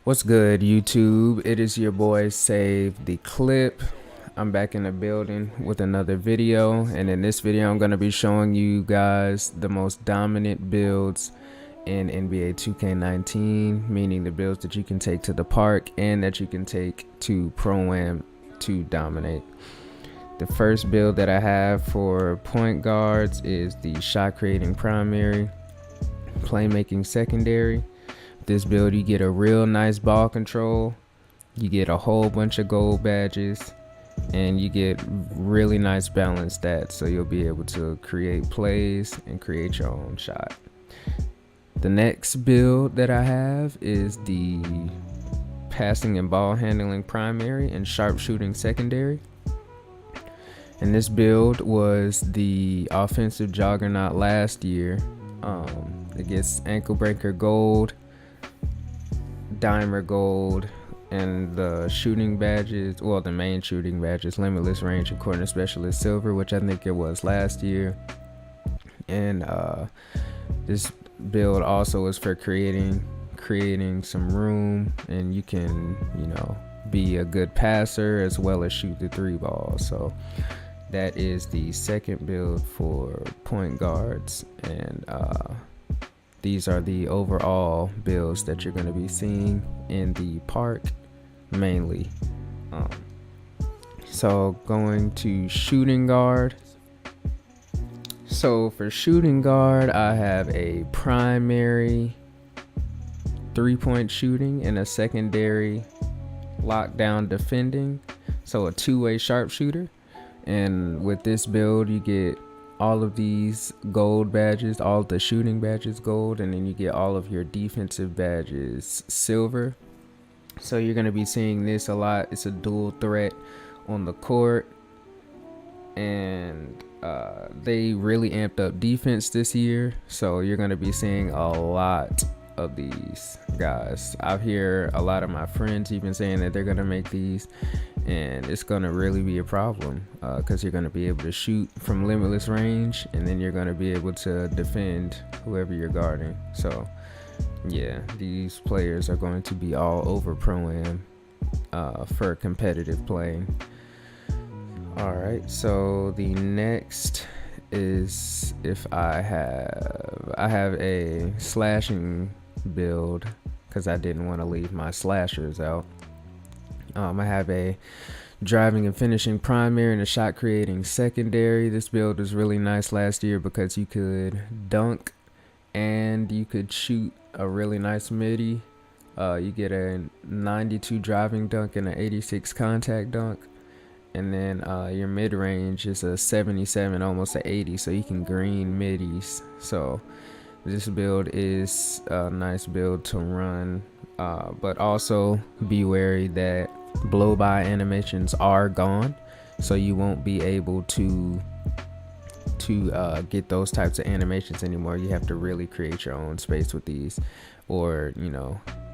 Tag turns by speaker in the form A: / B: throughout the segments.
A: What's good, YouTube? It is your boy Save the Clip. I'm back in the building with another video, and in this video I'm going to be showing you guys the most dominant builds in NBA 2K19, meaning the builds that you can take to the park and that you can take to Pro-Am to dominate. The first build that I have for point guards is the shot creating primary, playmaking secondary. This build, you get a real nice ball control, you get a whole bunch of gold badges, and you get really nice balanced stats, so you'll be able to create plays and create your own shot. The next build that I have is the passing and ball handling primary and sharpshooting secondary. And this build was the offensive juggernaut last year. It gets ankle breaker gold, dimer gold, and the shooting badges, well, the main shooting badges, limitless range and corner specialist silver, which I think it was last year. And this build also is for creating some room, and you can, be a good passer as well as shoot the three ball. So that is the second build for point guards, and these are the overall builds that you're going to be seeing in the park mainly. So going to shooting guard. So for shooting guard, I have a primary 3-point shooting and a secondary lockdown defending. So a two-way sharpshooter. And with this build, you get all of these gold badges, all the shooting badges gold, and then you get all of your defensive badges silver. So you're going to be seeing this a lot. It's a dual threat on the court, and they really amped up defense this year, so you're going to be seeing a lot of these guys. I hear a lot of my friends even saying that they're going to make these, and it's going to really be a problem because you're going to be able to shoot from limitless range, and then you're going to be able to defend whoever you're guarding. So yeah, these players are going to be all over Pro-Am for competitive playing. Alright, so the next is, if I have a slashing build because I didn't want to leave my slashers out. I have a driving and finishing primary and a shot creating secondary. This build was really nice last year because you could dunk and you could shoot a really nice midi. You get a 92 driving dunk and an 86 contact dunk. And then your mid-range is a 77, almost an 80, so you can green middies. So this build is a nice build to run, but also be wary that blow-by animations are gone, so you won't be able to get those types of animations anymore. You have to really create your own space with these, or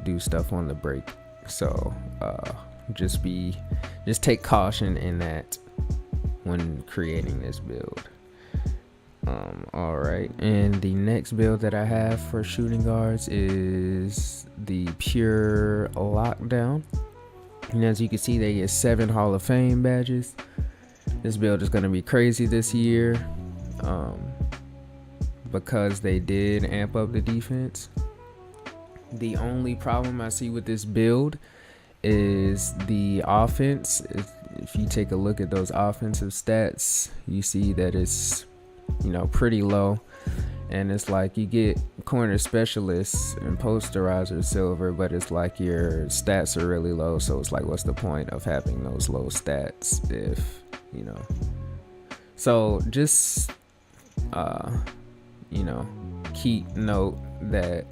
A: do stuff on the break. So just take caution in that when creating this build. All right, and the next build that I have for shooting guards is the pure lockdown, and as you can see, they get 7 Hall of Fame badges. This build is going to be crazy this year because they did amp up the defense. The only problem I see with this build is the offense. If you take a look at those offensive stats, you see that it's pretty low, and it's like you get corner specialists and posterizer silver, but it's like your stats are really low, so it's like, what's the point of having those low stats if so just keep note that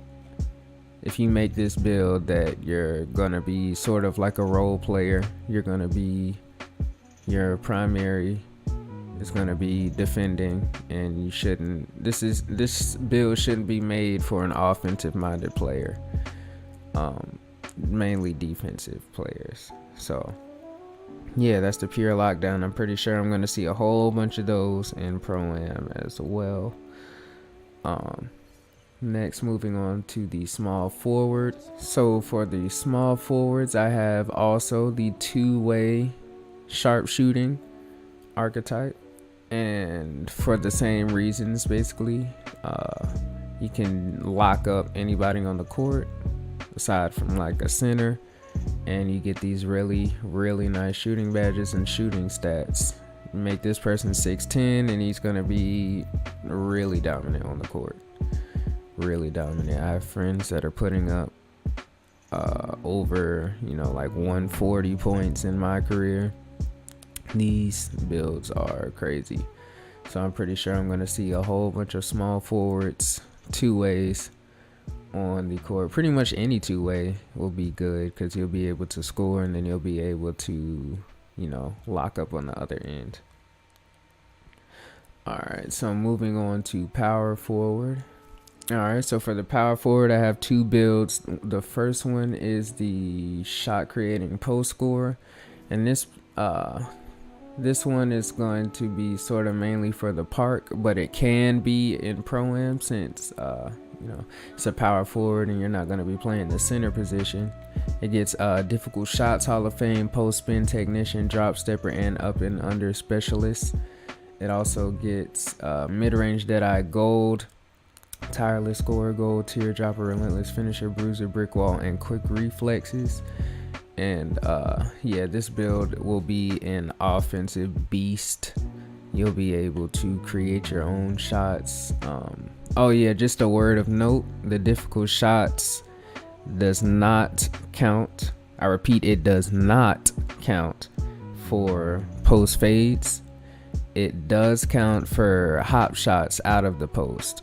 A: if you make this build, that you're gonna be sort of like a role player. You're gonna be, your primary is gonna be defending, and you shouldn't. This build shouldn't be made for an offensive-minded player. Mainly defensive players. So yeah, that's the pure lockdown. I'm pretty sure I'm gonna see a whole bunch of those in Pro-Am as well. Next, moving on to the small forward. So for the small forwards, I have also the two-way sharpshooting archetype, and for the same reasons, basically, you can lock up anybody on the court aside from like a center, and you get these really nice shooting badges and shooting stats. You make this person 6'10", and he's gonna be really dominant on the court. Really dominant. I have friends that are putting up over, like 140 points in my career. These builds are crazy. So I'm pretty sure I'm going to see a whole bunch of small forwards, two ways on the court. Pretty much any two way will be good because you'll be able to score, and then you'll be able to, lock up on the other end. All right, so moving on to power forward. All right, so for the power forward, I have two builds. The first one is the shot creating post scorer, and this one is going to be sort of mainly for the park, but it can be in Pro-Am since it's a power forward and you're not going to be playing the center position. It gets difficult shots, Hall of Fame, post spin technician, drop stepper, and up and under specialist. It also gets mid-range Deadeye gold, tireless scorer gold, teardropper, relentless finisher, bruiser, brick wall, and quick reflexes. And this build will be an offensive beast. You'll be able to create your own shots. Just a word of note, the difficult shots does not count. I repeat, it does not count for post fades. It does count for hop shots out of the post.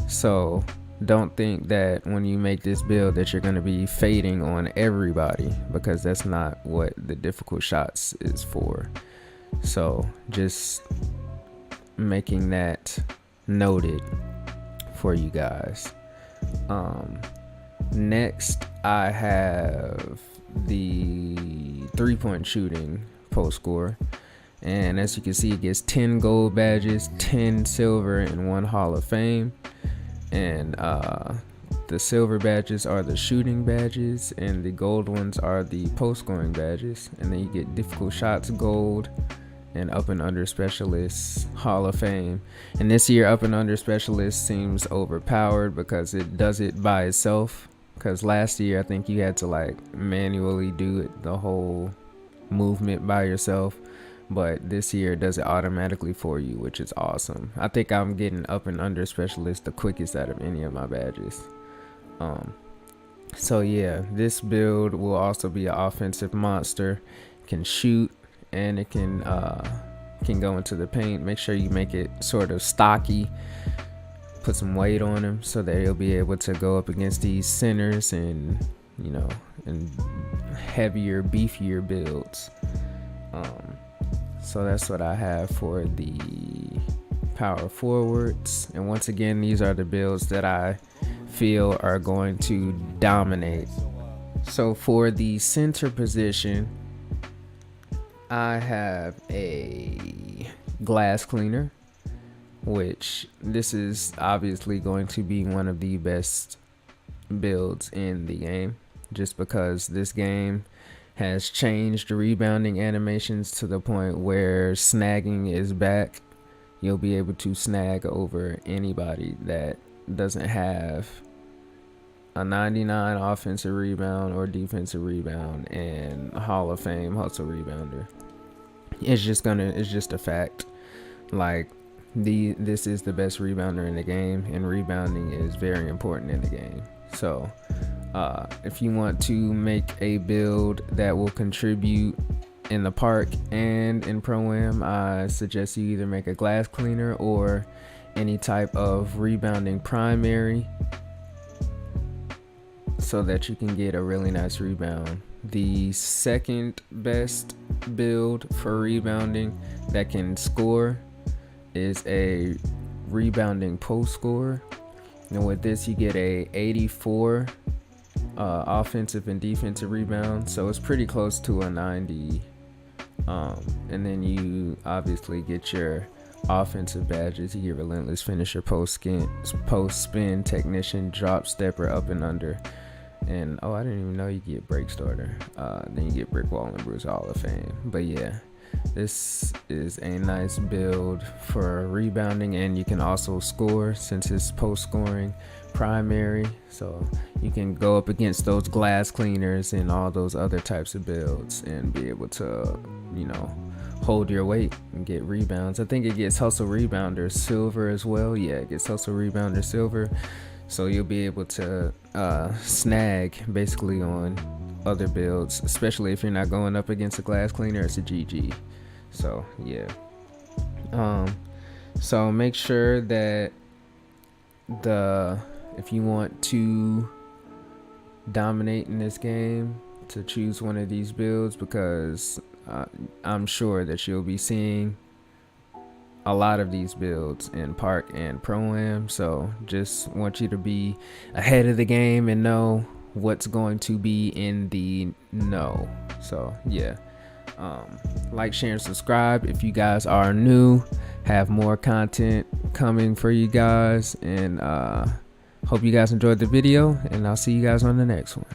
A: So don't think that when you make this build that you're going to be fading on everybody, because that's not what the difficult shots is for. So just making that noted for you guys. Next, I have the 3-point shooting post score. And as you can see, it gets 10 gold badges, 10 silver, and 1 Hall of Fame. And the silver badges are the shooting badges, and the gold ones are the post scoring badges. And then you get difficult shots gold, and up and under specialist Hall of Fame. And this year, up and under specialist seems overpowered because it does it by itself. Because last year, I think you had to like manually do it, the whole movement by yourself. But this year it does it automatically for you, which is awesome. I think I'm getting up and under specialist the quickest out of any of my badges. So yeah, this build will also be an offensive monster. It can shoot, and it can go into the paint. Make sure you make it sort of stocky. Put some weight on him so that he'll be able to go up against these centers and and heavier, beefier builds. So that's what I have for the power forwards. And once again, these are the builds that I feel are going to dominate. So for the center position, I have a glass cleaner, which this is obviously going to be one of the best builds in the game, just because this game has changed rebounding animations to the point where snagging is back. You'll be able to snag over anybody that doesn't have a 99 offensive rebound or defensive rebound and Hall of Fame hustle rebounder. It's just a fact. Like, this is the best rebounder in the game, and rebounding is very important in the game. So if you want to make a build that will contribute in the park and in Pro-Am, I suggest you either make a glass cleaner or any type of rebounding primary so that you can get a really nice rebound. The second best build for rebounding that can score is a rebounding post scorer. And with this, you get a 84 offensive and defensive rebound, so it's pretty close to a 90. And then you obviously get your offensive badges. You get relentless finisher, post spin technician, drop stepper, up and under. And I didn't even know you get break starter. Then you get brick wall and bruise Hall of Fame. But yeah, this is a nice build for rebounding, and you can also score since it's post scoring primary, so you can go up against those glass cleaners and all those other types of builds and be able to, you know, hold your weight and get rebounds. I think it gets hustle rebounder silver as well. Yeah, it gets hustle rebounder silver, so you'll be able to snag basically on other builds, especially if you're not going up against a glass cleaner. It's a GG. So yeah, so make sure that if you want to dominate in this game, to choose one of these builds, because I'm sure that you'll be seeing a lot of these builds in Park and Pro-Am. So just want you to be ahead of the game and know what's going to be in the know. So yeah, like, share, and subscribe if you guys are new. Have more content coming for you guys, and hope you guys enjoyed the video, and I'll see you guys on the next one.